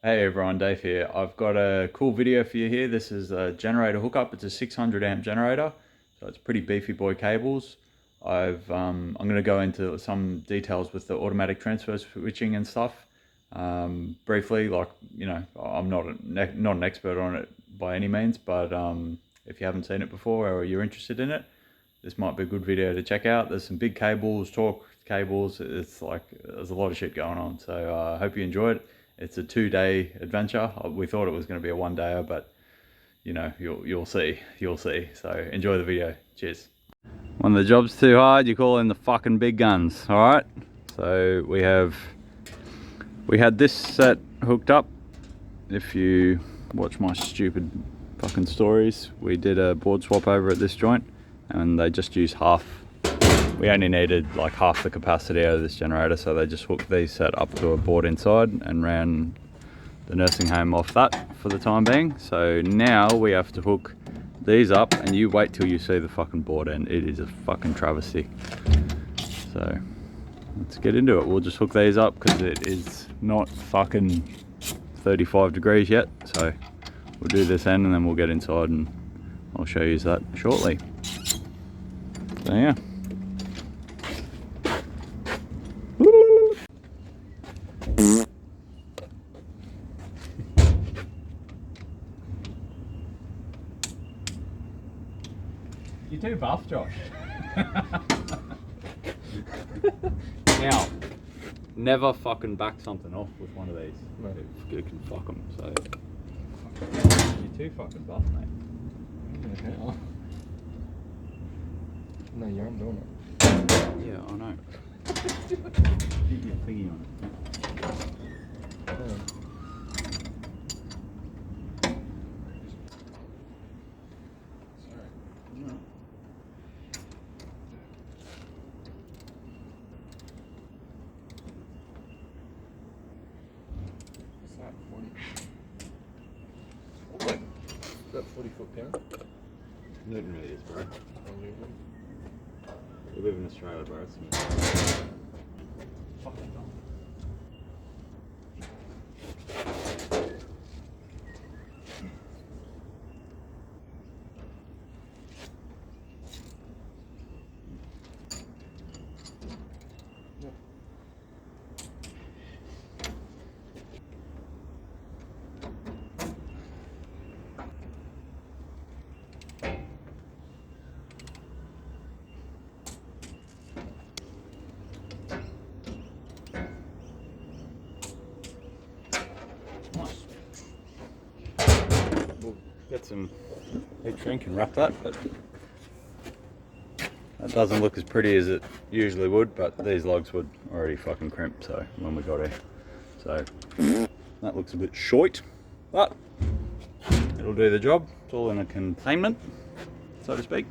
Hey everyone, Dave here. I've got a cool video for you here. This is a generator hookup. It's a 600 amp generator, so it's pretty beefy boy cables. I'm going to go into some details with the automatic transfer switching and stuff. Briefly, like, I'm not an expert on it by any means, but if you haven't seen it before or you're interested in it, this might be a good video to check out. There's some big cables, torque cables. It's like there's a lot of shit going on. So I hope you enjoy it. It's a 2-day adventure. We thought it was going to be a 1-dayer, but you'll see. You'll see. So enjoy the video. Cheers. When the job's too hard, you call in the fucking big guns. All right. So we had this set hooked up. If you watch my stupid fucking stories, we did a board swap over at this joint, and they just used half. We only needed like half the capacity out of this generator, so they just hooked these set up to a board inside and ran the nursing home off that for the time being. So now we have to hook these up, and you wait till you see the fucking board end. It is a fucking travesty. So let's get into it. We'll just hook these up because it is not fucking 35 degrees yet. So we'll do this end and then we'll get inside and I'll show you that shortly. So yeah. You're too buff, Josh. Now, never fucking back something off with one of these. No. It can fuck them, so. You're too fucking buff, mate. Okay. No, you aren't doing it. Yeah, I know. Keep your thingy on it. Yeah. That 40-foot pound? Newton really is, bro. We live in Australia, bro. It's fucking dumb. We'll get some heat shrink and wrap that, but that doesn't look as pretty as it usually would, but these logs would already fucking crimp, so when we got here. So that looks a bit short, but it'll do the job. It's all in a containment, so to speak.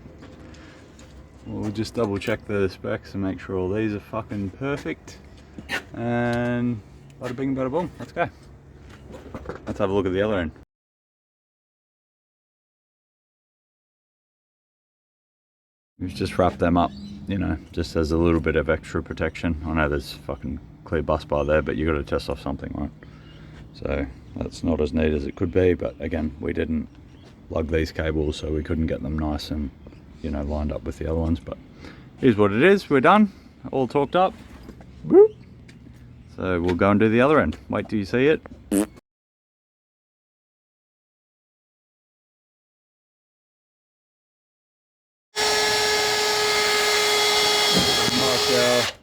We'll just double check the specs and make sure all these are fucking perfect. And bada bing, bada boom, let's go. Let's have a look at the other end. We've just wrapped them up, just as a little bit of extra protection. I know there's fucking clear bus bar there, but you got to test off something, right? So that's not as neat as it could be, but again, we didn't lug these cables, so we couldn't get them nice and lined up with the other ones. But here's what it is. We're done, all torqued up. Whoop. So we'll go and do the other end. Wait till you see it. Mark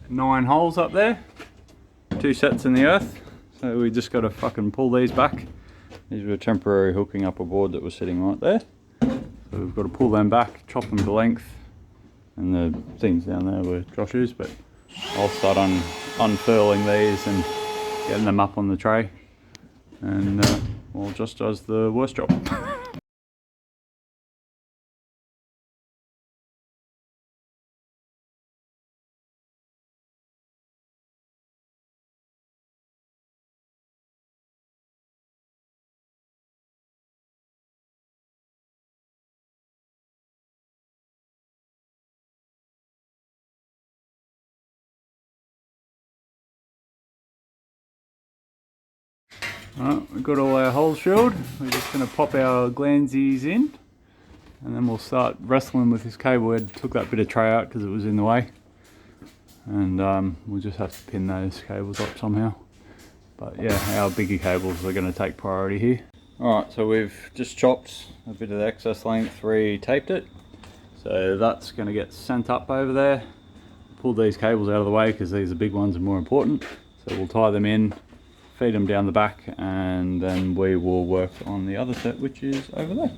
9 holes up there, 2 sets in the earth, so we just got to fucking pull these back. These were temporary hooking up a board that was sitting right there, so we've got to pull them back, chop them to length, and the things down there were Josh's, but I'll start unfurling these and getting them up on the tray, and well, Josh does the worst job. Alright, we've got all our holes drilled. We're just going to pop our glandsies in and then we'll start wrestling with this cable. We took that bit of tray out because it was in the way, and we'll just have to pin those cables up somehow. But yeah, our bigger cables are going to take priority here. Alright, so we've just chopped a bit of the excess length, re-taped it. So that's going to get sent up over there. Pull these cables out of the way because these are big ones and more important. So we'll tie them in, feed them down the back, and then we will work on the other set, which is over there.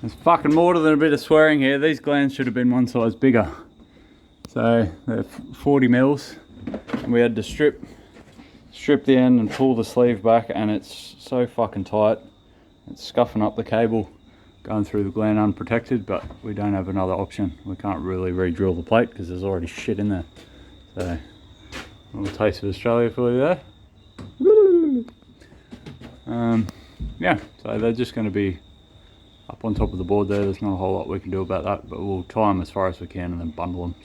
There's fucking more than a bit of swearing here. These glands should have been one size bigger. So they're 40 mils, and we had to strip the end and pull the sleeve back, and it's so fucking tight. It's scuffing up the cable going through the gland unprotected, but we don't have another option. We can't really re-drill the plate because there's already shit in there. So a little taste of Australia for you there. Yeah, so they're just going to be up on top of the board there. There's not a whole lot we can do about that, but we'll tie them as far as we can and then bundle them.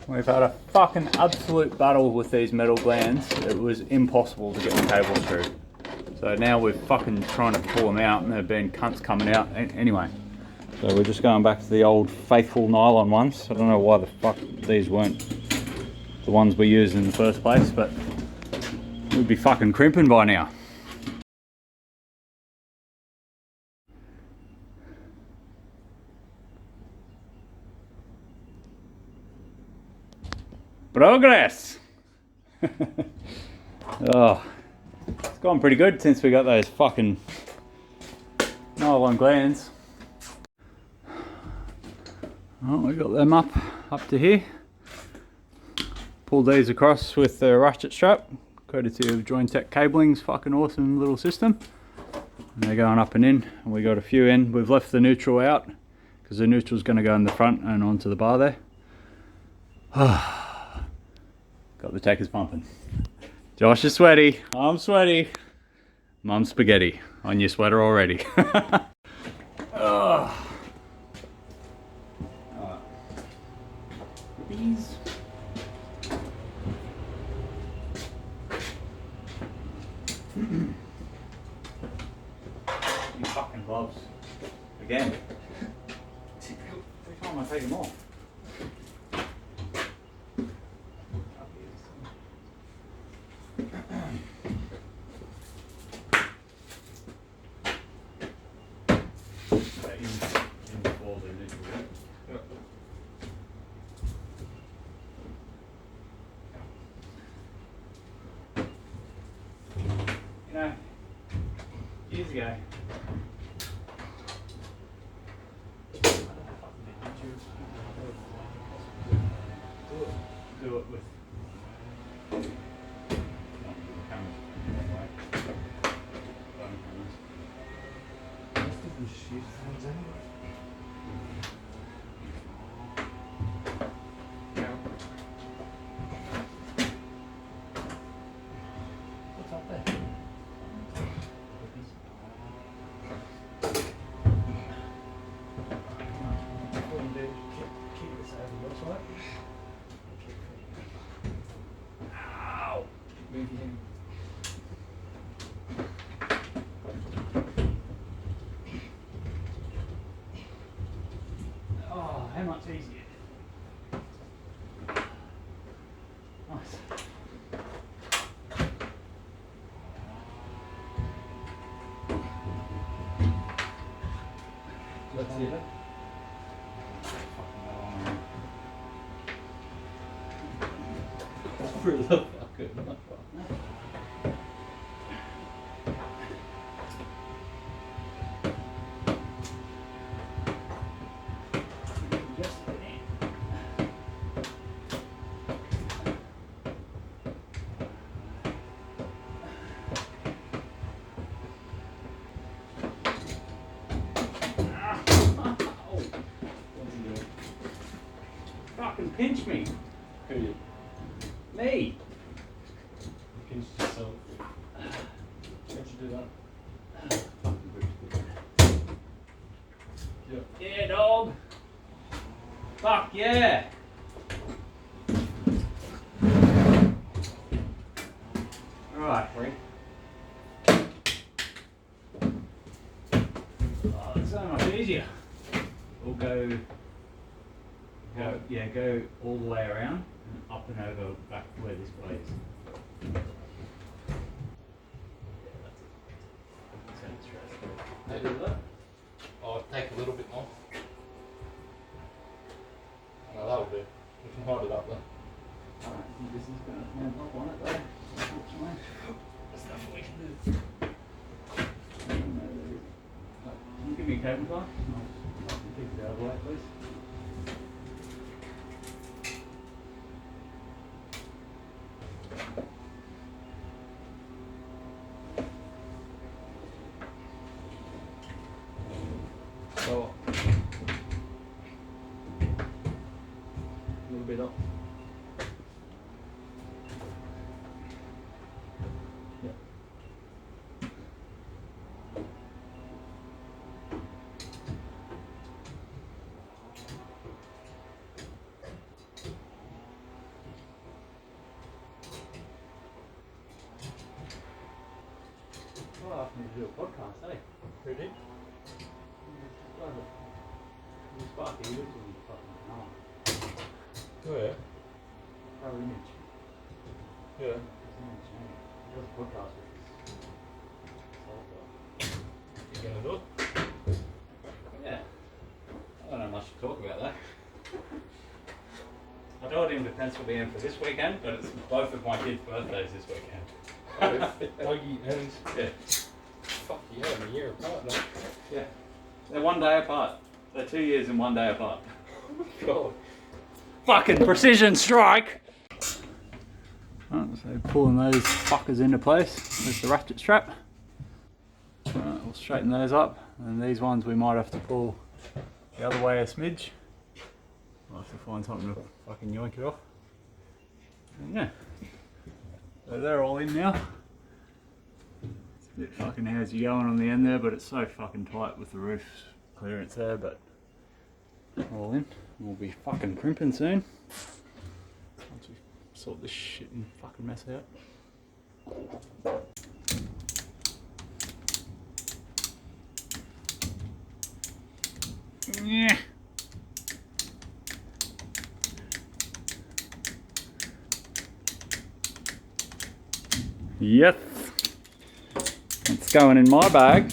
We've had a fucking absolute battle with these metal glands. It was impossible to get the cables through. So now we're fucking trying to pull them out, and there have been cunts coming out. Anyway, so we're just going back to the old faithful nylon ones. I don't know why the fuck these weren't the ones we used in the first place, but we'd be fucking crimping by now. Progress! Oh, it's gone pretty good since we got those fucking nylon glands. Oh, we got them up to here. Pulled these across with the ratchet strap, courtesy of Jointech Cabling's fucking awesome little system. And they're going up and in, and we got a few in. We've left the neutral out because the neutral's going to go in the front and onto the bar there. Got the takers pumping. Josh is sweaty. I'm sweaty. Mum's spaghetti on your sweater already. These. You fucking gloves. Again. Every time I take them off. You know, years ago, do it with what's up there? Ow! Move your hand. Oh, how much easier. Nice. Let's see that. For the fucking fucking pinch me. Who you? Me. Pinch yourself. How'd you do that? Yep. Yeah, dog. Fuck yeah. Alright. easier. We'll go all the way around and up and over back where this blade is. I'll take a little bit more. No, that'll do. We can hold it up then. Alright, I think this is going to hand up on it though, unfortunately. There's nothing we can do. Can you give me a cable tie? I can keep it out of the way, please. So, a little bit up. Yep. Well, I asked me to do a podcast, eh? Who did? Sparky, he lives in fucking Canal. Where? Pro Image. Yeah. He does a podcast with his You gonna do it? Yeah. I don't know much to talk about that. I told him to pencil me in for this weekend, but it's both of my kids' birthdays this weekend. Dougie and Yeah. fuck yeah, I'm a year apart now. Yeah. They're 1 day apart. They're 2 years and 1 day apart. God. Fucking precision strike! Right, so pulling those fuckers into place with the ratchet strap. Right, we'll straighten those up, and these ones we might have to pull the other way a smidge. I'll have to find something to fucking yoink it off. And yeah. So they're all in now. It's a bit fucking how's you going on the end there, but it's so fucking tight with the roof clearance there, but all in. We'll be fucking crimping soon. Once we sort this shit and fucking mess out. Yeah. Yes. It's going in my bag.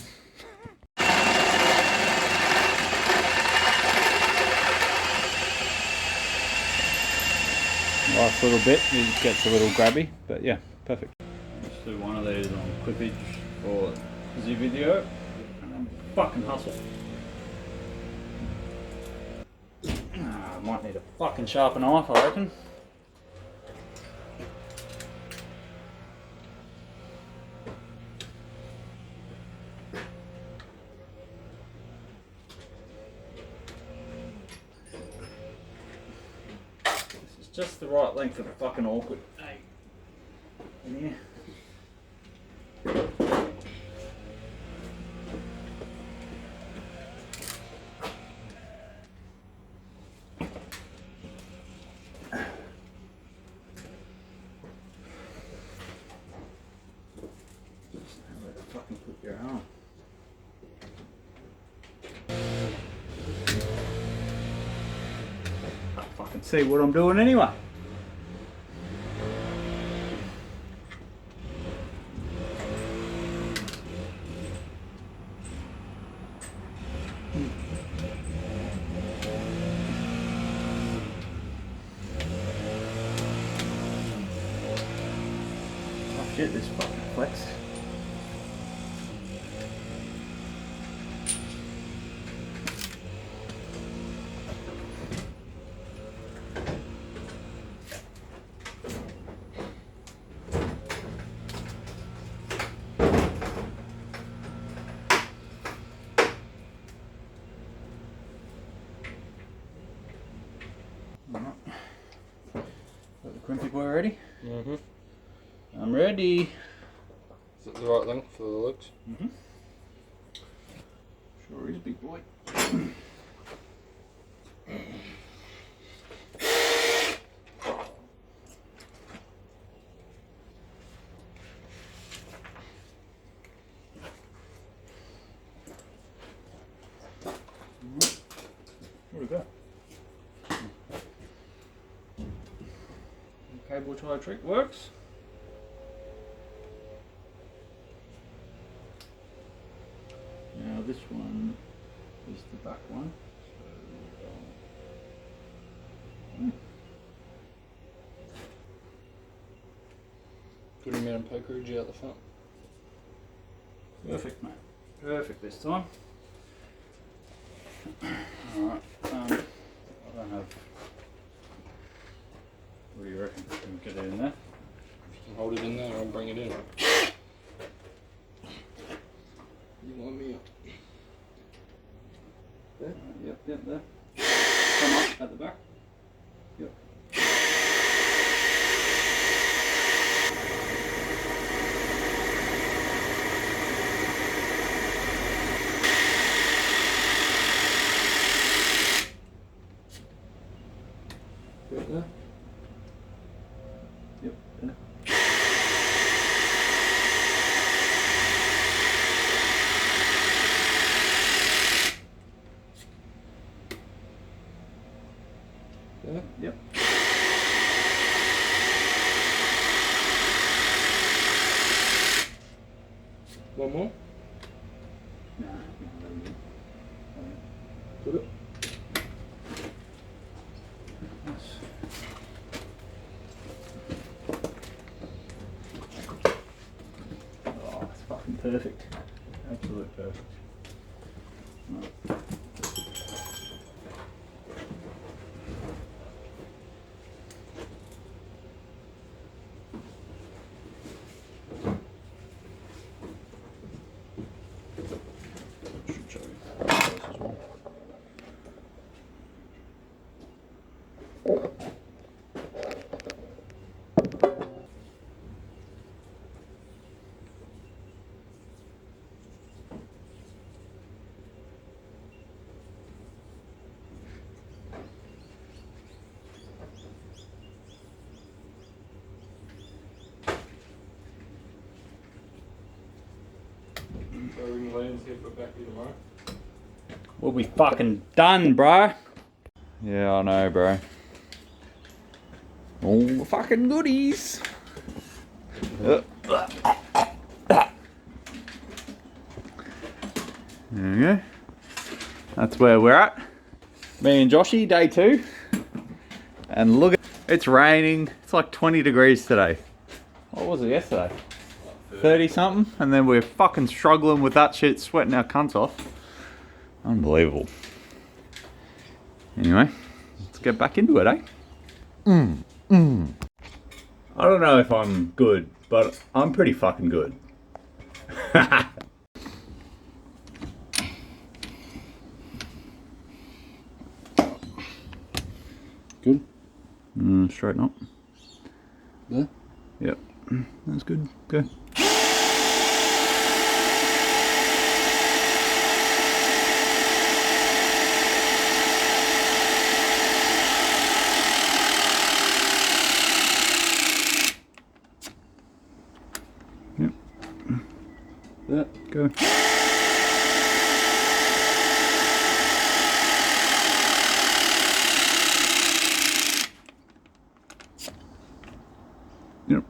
Last little bit, it gets a little grabby, but yeah, perfect. Just do one of these on clippage for the video, and then fucking hustle. I might need a fucking sharper knife, I reckon. Just the right length of fucking awkward. Hey. In here. Where the fucking put your arm? Fucking see what I'm doing anyway. Oh shit, this fucking flex. Got the crimpy boy ready? Mm-hmm. I'm ready. Is it the right length for the legs? Mm-hmm. Sure is, big boy. go. Cable tie trick works. Now this one is the back one. Good amount of pokerage out the front. Perfect, mate. Perfect this time. Alright, I don't have... What do you reckon? Can we get it in there? If you can hold it in there, I'll bring it in. You want me up? There? Yep, there. Come up at the back. Yep. Right there? Yep, there. There? Yep. One more? Nah, Put it. Oh, it's fucking perfect. Absolute perfect. Right. Should show you this as well. So we can lay in here for back here tomorrow. We'll be fucking done, bro. Yeah, I know, bro. All the fucking goodies. There we go. That's where we're at. Me and Joshy, day 2. And look, it's raining. It's like 20 degrees today. What was it yesterday? 30 something, and then we're fucking struggling with that shit, sweating our cunts off. Unbelievable. Anyway, let's get back into it, eh? I don't know if I'm good, but I'm pretty fucking good. Good? Straighten up. There? Yep, that's good. Good. Yep. There? Go. Yep.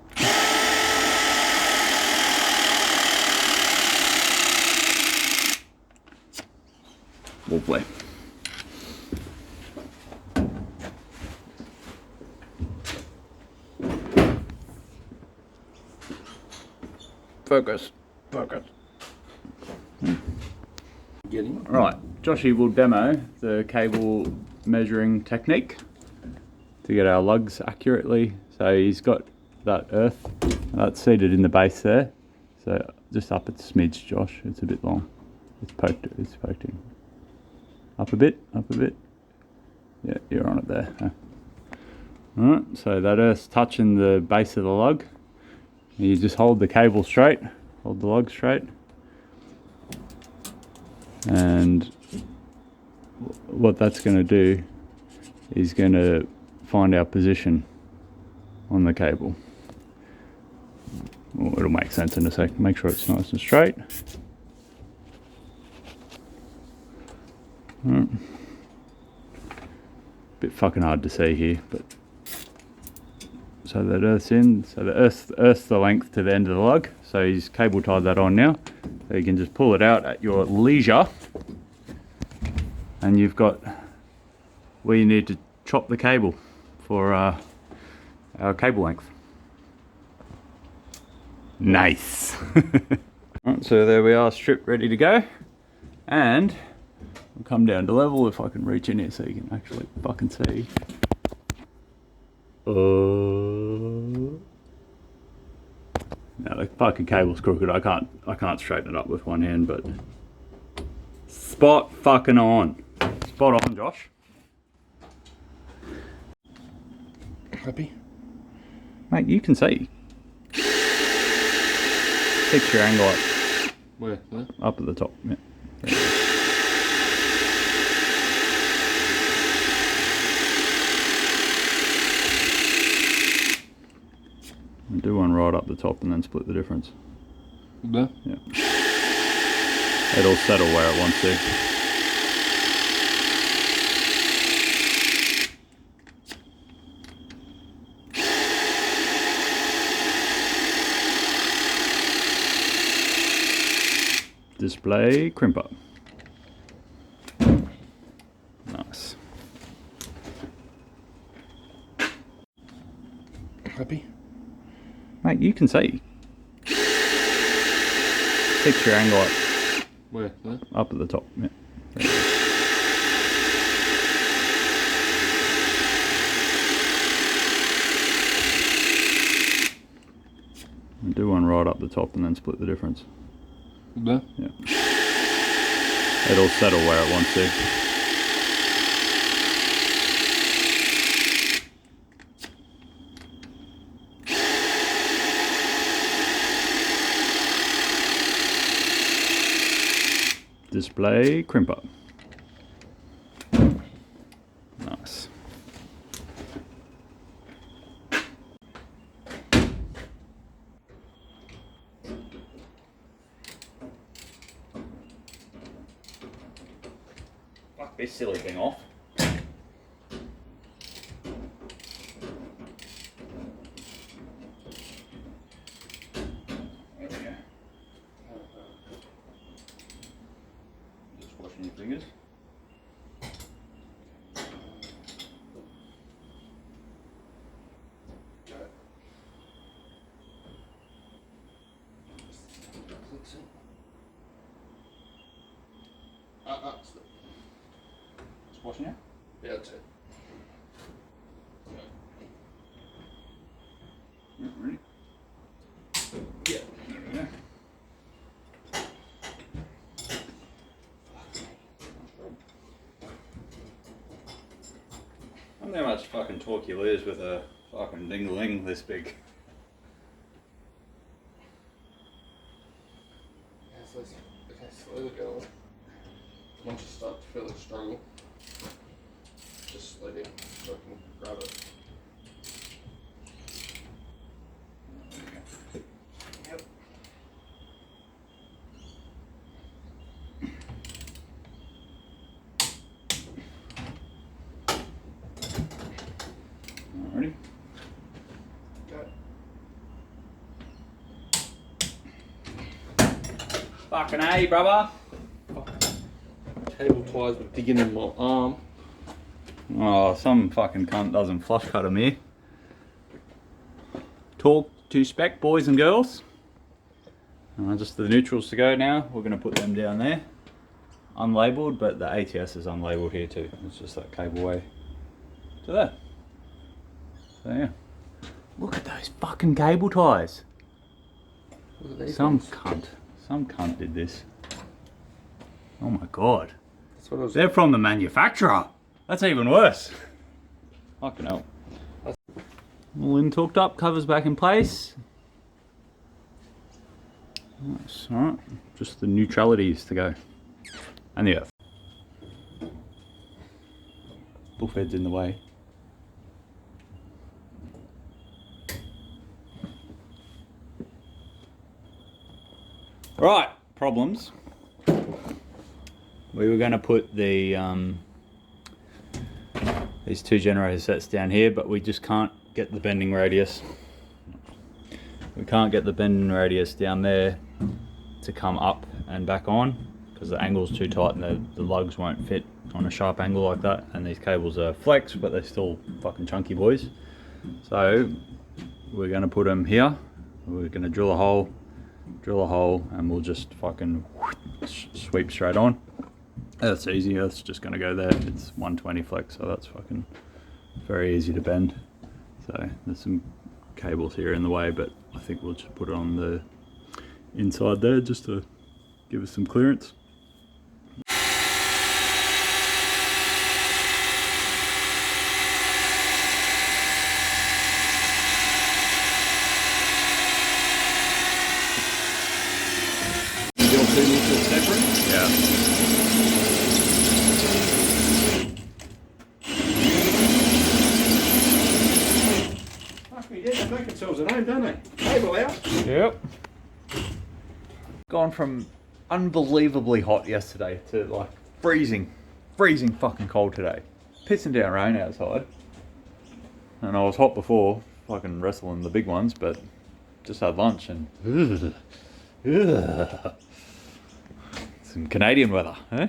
Lovely. Focus. Focus. Getting. Right, Joshy will demo the cable measuring technique to get our lugs accurately. So he's got that earth that's seated in the base there. So just up a smidge, Josh. It's a bit long. It's poked in. Up a bit, up a bit. Yeah, you're on it there. Huh? Alright, so that earth's touching the base of the lug. You just hold the cable straight, hold the lug straight. And what that's going to do is going to find our position on the cable. Well, it'll make sense in a sec. Make sure it's nice and straight. Right. Bit fucking hard to see here, but so that earth's in, so the earth's the length to the end of the lug, so he's cable tied that on now, so you can just pull it out at your leisure, and you've got where you need to chop the cable for our cable length. Nice. Right, so there we are, stripped, ready to go, and we'll come down to level if I can reach in here so you can actually fucking see. No, the fucking cable's crooked. I can't straighten it up with one hand, but spot fucking on. Spot on, Josh. Happy? Mate, you can see. Fix your angle up. Where? Up at the top. Yeah. There you go. And do one right up the top and then split the difference. There? Yeah. It'll settle where it wants to. Display crimper. Nice. Happy? Mate, you can see. Fix your angle up. Where? Up at the top. Yeah. There you go. And do one right up the top and then split the difference. There? Yeah. It'll settle where it wants to. Display crimper. Nice. Fuck this silly thing off. Washing your fingers. Just washing it? Yeah, that's it. Ready? Yeah. There we go. I wonder how much fucking torque you lose with a fucking ding-a-ling this big. Yeah, so it's okay, slowly go. Once you start to feel the struggle, just slow down so I can grab it. Yep. Alrighty. Got it. Fucking A, brother. Cable ties were digging in my arm. Oh, some fucking cunt doesn't flush cut them here. Talk to spec, boys and girls. Just the neutrals to go now. We're going to put them down there. Unlabeled, but the ATS is unlabeled here too. It's just that cable way to there. So yeah. Look at those fucking cable ties. Look at these Some ones. cunt did this. Oh my god. That's what I was. They're from the manufacturer. That's even worse. Fucking hell. All in, torqued up, covers back in place. Nice, alright. Just the neutralities to go. And the earth. Bullfed's in the way. Right, problems. We were going to put the these two generator sets down here, but we just can't get the bending radius. We can't get the bending radius down there to come up and back on because the angle's too tight and the lugs won't fit on a sharp angle like that. And these cables are flex, but they're still fucking chunky boys. So we're going to put them here. We're going to drill a hole, and we'll just fucking sweep straight on. That's easy. That's just going to go there. It's 120 flex, so that's fucking very easy to bend. So there's some cables here in the way, but I think we'll just put it on the inside there just to give us some clearance. Still 2 meters separate? Yeah. They make themselves at home, don't they? Cable out. Yep. Gone from unbelievably hot yesterday to like freezing fucking cold today. Pissing down rain outside. And I was hot before, fucking wrestling the big ones, but just had lunch and some Canadian weather, eh?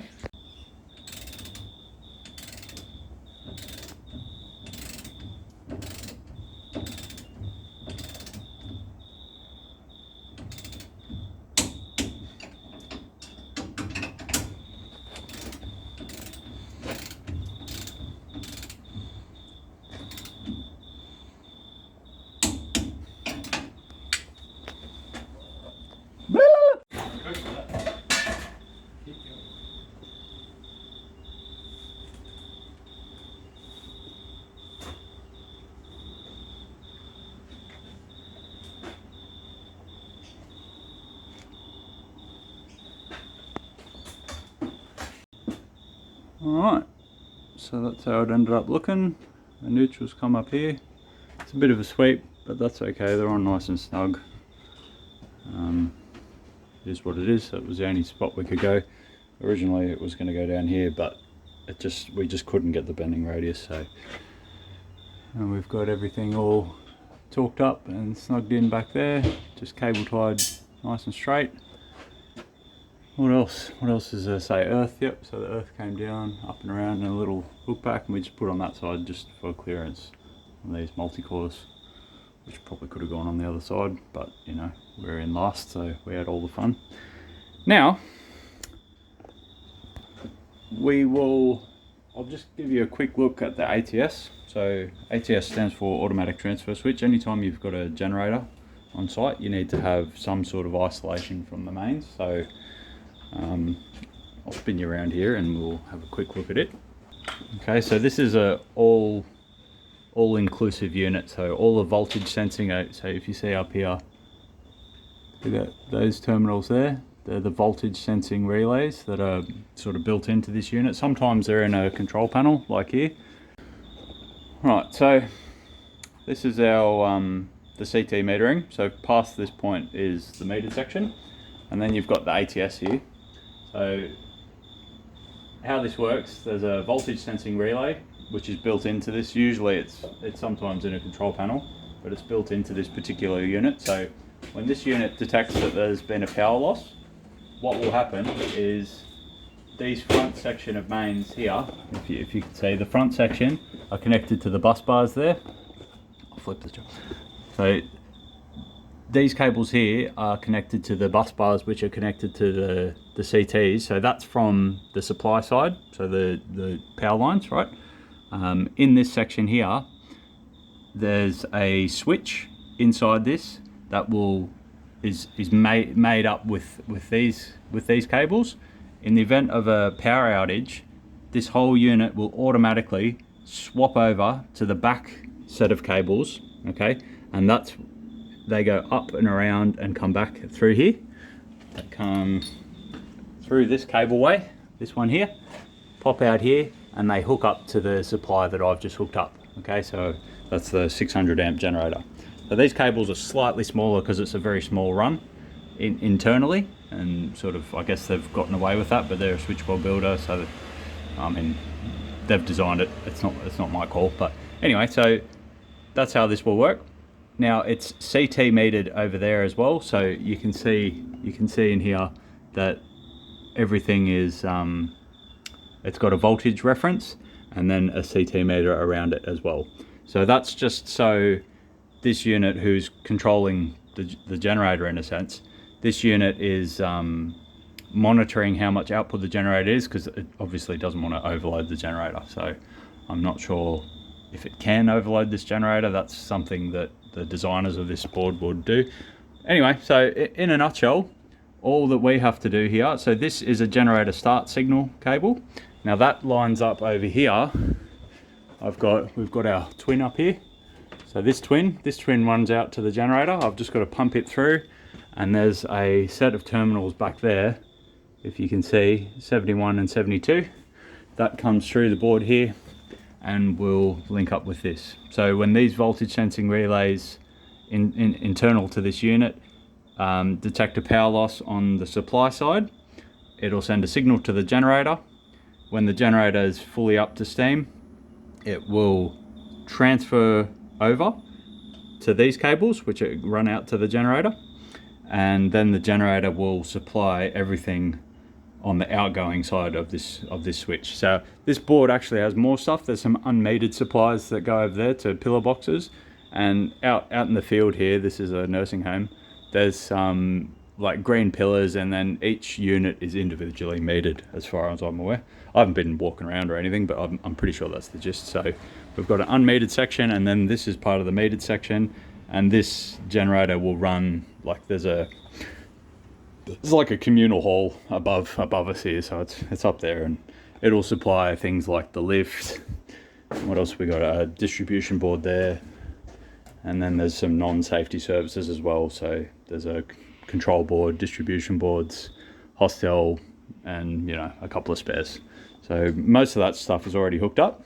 Alright, so that's how it ended up looking. The neutrals come up here. It's a bit of a sweep, but that's okay, they're on nice and snug. It is what it is. That was the only spot we could go. Originally it was going to go down here, but we just couldn't get the bending radius. So, and we've got everything all torqued up and snugged in back there, just cable tied nice and straight. What else? What else is there? Say earth. Yep, so the earth came down, up and around in a little hook back, and we just put on that side just for clearance on these multi-cores, which probably could have gone on the other side, but you know, we're in last, so we had all the fun. Now, I'll just give you a quick look at the ATS. So ATS stands for automatic transfer switch. Anytime you've got a generator on site, you need to have some sort of isolation from the mains. So I'll spin you around here and we'll have a quick look at it. Okay, so this is a all-inclusive unit, so all the voltage sensing. So if you see up here, look at those terminals there, they're the voltage sensing relays that are sort of built into this unit. Sometimes they're in a control panel like here. Right, so this is our the CT metering. So past this point is the metered section, and then you've got the ATS here. So how this works, there's a voltage sensing relay which is built into this. Usually it's sometimes in a control panel, but it's built into this particular unit. So when this unit detects that there's been a power loss, what will happen is these front section of mains here, if you could see, the front section are connected to the bus bars there. I'll flip this job. So these cables here are connected to the bus bars, which are connected to the CTs. So that's from the supply side, so the power lines, right? In this section here, there's a switch inside this that is made up with these cables. In the event of a power outage, this whole unit will automatically swap over to the back set of cables, okay? And they go up and around and come back through here. They come through this cableway, this one here, pop out here, and they hook up to the supply that I've just hooked up. Okay, so that's the 600 amp generator. So these cables are slightly smaller because it's a very small run internally, and sort of, I guess they've gotten away with that, but they're a switchboard builder, so I mean, they've designed it. It's not my call. But anyway, so that's how this will work. Now it's CT metered over there as well, so you can see in here that everything is it's got a voltage reference and then a CT meter around it as well. So that's just so this unit, who's controlling the generator in a sense, this unit is monitoring how much output the generator is, because it obviously doesn't want to overload the generator. So I'm not sure if it can overload this generator. That's something that the designers of this board would do. Anyway, so in a nutshell, all that we have to do here, so this is a generator start signal cable. Now that lines up over here. We've got our twin up here. So this twin runs out to the generator. I've just got to pump it through, and there's a set of terminals back there, if you can see, 71 and 72. That comes through the board here and will link up with this. So when these voltage sensing relays internal to this unit detect a power loss on the supply side, it'll send a signal to the generator. When the generator is fully up to steam, it will transfer over to these cables, which run out to the generator, and then the generator will supply everything on the outgoing side of this switch. So this board actually has more stuff. There's some unmetered supplies that go over there to pillar boxes, and out in the field here, this is a nursing home, there's some like green pillars, and then each unit is individually metered as far as I'm aware. I haven't been walking around or anything, but I'm pretty sure that's the gist. So we've got an unmetered section, and then this is part of the metered section, and this generator will run like there's like a communal hall above us here, so it's up there, and it'll supply things like the lift. What else we got? A distribution board there, and then there's some non-safety services as well. So there's a control board, distribution boards, hostel, and a couple of spares. So most of that stuff is already hooked up.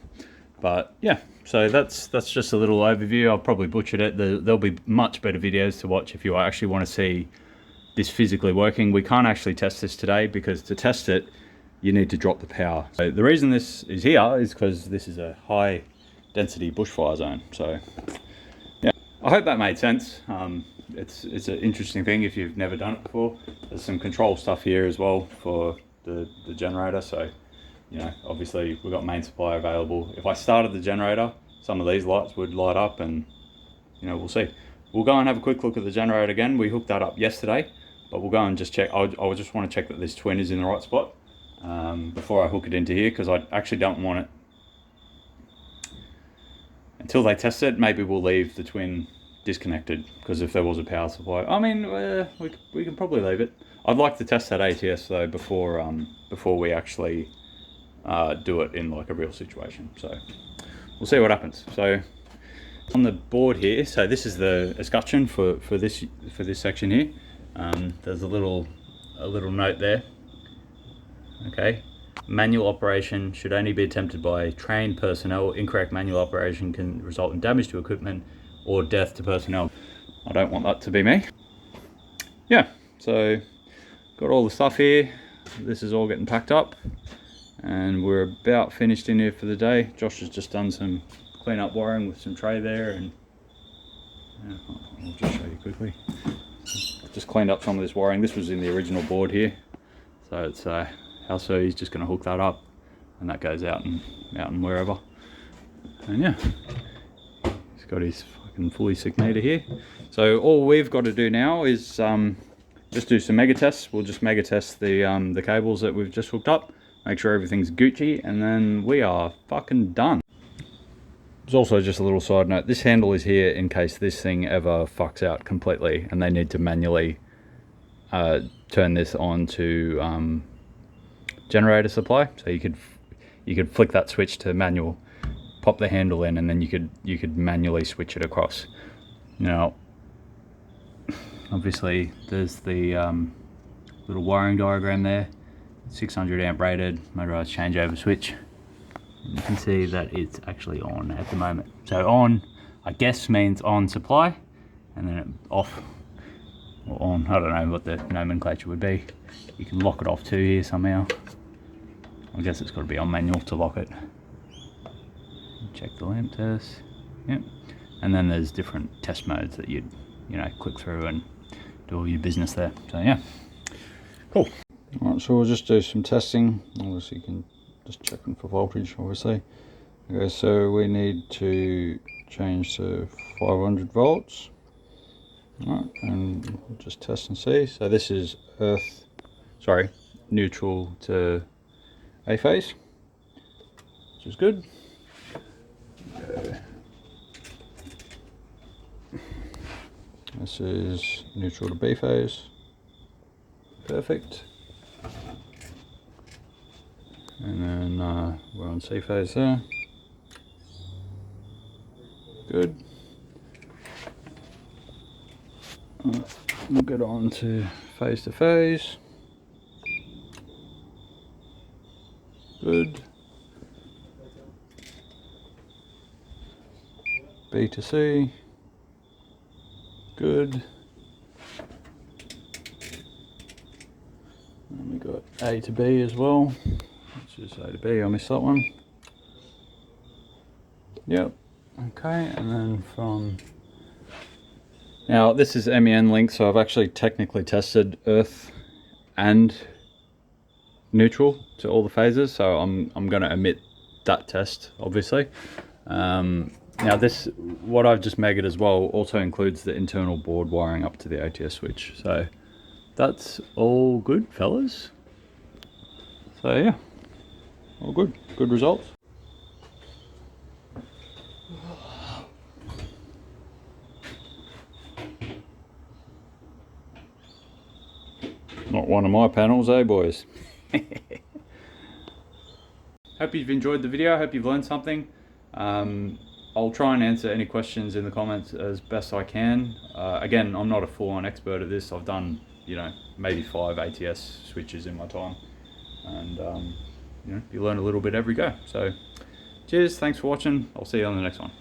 But yeah, so that's just a little overview. I'll probably butchered it. There'll be much better videos to watch if you actually want to see this physically working. We can't actually test this today, because to test it you need to drop the power. So the reason this is here is because this is a high density bushfire zone. So yeah, I hope that made sense. It's an interesting thing if you've never done it before. There's some control stuff here as well for the generator. So obviously we've got main supply available. If I started the generator, some of these lights would light up, and we'll see. We'll go and have a quick look at the generator again. We hooked that up yesterday, but we'll go and just check. I just want to check that this twin is in the right spot before I hook it into here, because I actually don't want it until they test it. Maybe we'll leave the twin disconnected, because if there was a power supply, I mean, we can probably leave it. I'd like to test that ATS though before we actually do it in like a real situation. So we'll see what happens. So on the board here, so this is the escutcheon for this section here. There's a little note there. Okay, manual operation should only be attempted by trained personnel. Incorrect manual operation can result in damage to equipment or death to personnel. I don't want that to be me. Yeah, so got all the stuff here. This is all getting packed up, and we're about finished in here for the day. Josh has just done some clean up wiring with some tray there, and I'll just show you quickly. Just cleaned up some of this wiring. This was in the original board here, so it's also he's just going to hook that up, and that goes out and wherever. And yeah, he's got his fucking fully sick meter here. So all we've got to do now is just do some mega tests. We'll just mega test the cables that we've just hooked up, make sure everything's Gucci, and then we are fucking done. There's also just a little side note. This handle is here in case this thing ever fucks out completely and they need to manually turn this on to generator supply. So you could flick that switch to manual, pop the handle in, and then you could manually switch it across. Now, obviously there's the little wiring diagram there. 600 amp rated motorized changeover switch. You can see that it's actually on at the moment. So on, I guess, means on supply, and then off or on. I don't know what the nomenclature would be. You can lock it off too here somehow. I guess it's got to be on manual to lock it. check the lamp test. Yep. And then there's different test modes that you'd, you know, click through and do all your business there. So yeah, cool. All right, so we'll just do some testing. Obviously, you can just checking for voltage, obviously. Okay, so we need to change to 500 volts. All right, and we'll just test and see. So this is neutral to A phase, which is good. Okay. This is neutral to B phase. Perfect. And then we're on C phase there. Good. We'll get on to phase. Good. B to C. Good. And we got A to B as well. Which is A to B, I missed that one. Yep. Okay, and then from... Now this is MEN link, so I've actually technically tested earth and neutral to all the phases, so I'm going to omit that test, obviously. Now this, what I've just measured as well, also includes the internal board wiring up to the ATS switch. So that's all good, fellas. So yeah, all good. Good results. Not one of my panels, eh boys? Hope you've enjoyed the video. Hope you've learned something. I'll try and answer any questions in the comments as best I can. Again, I'm not a full-on expert at this. I've done, you know, maybe 5 ATS switches in my time, and you know, you learn a little bit every go. So cheers, thanks for watching. I'll see you on the next one.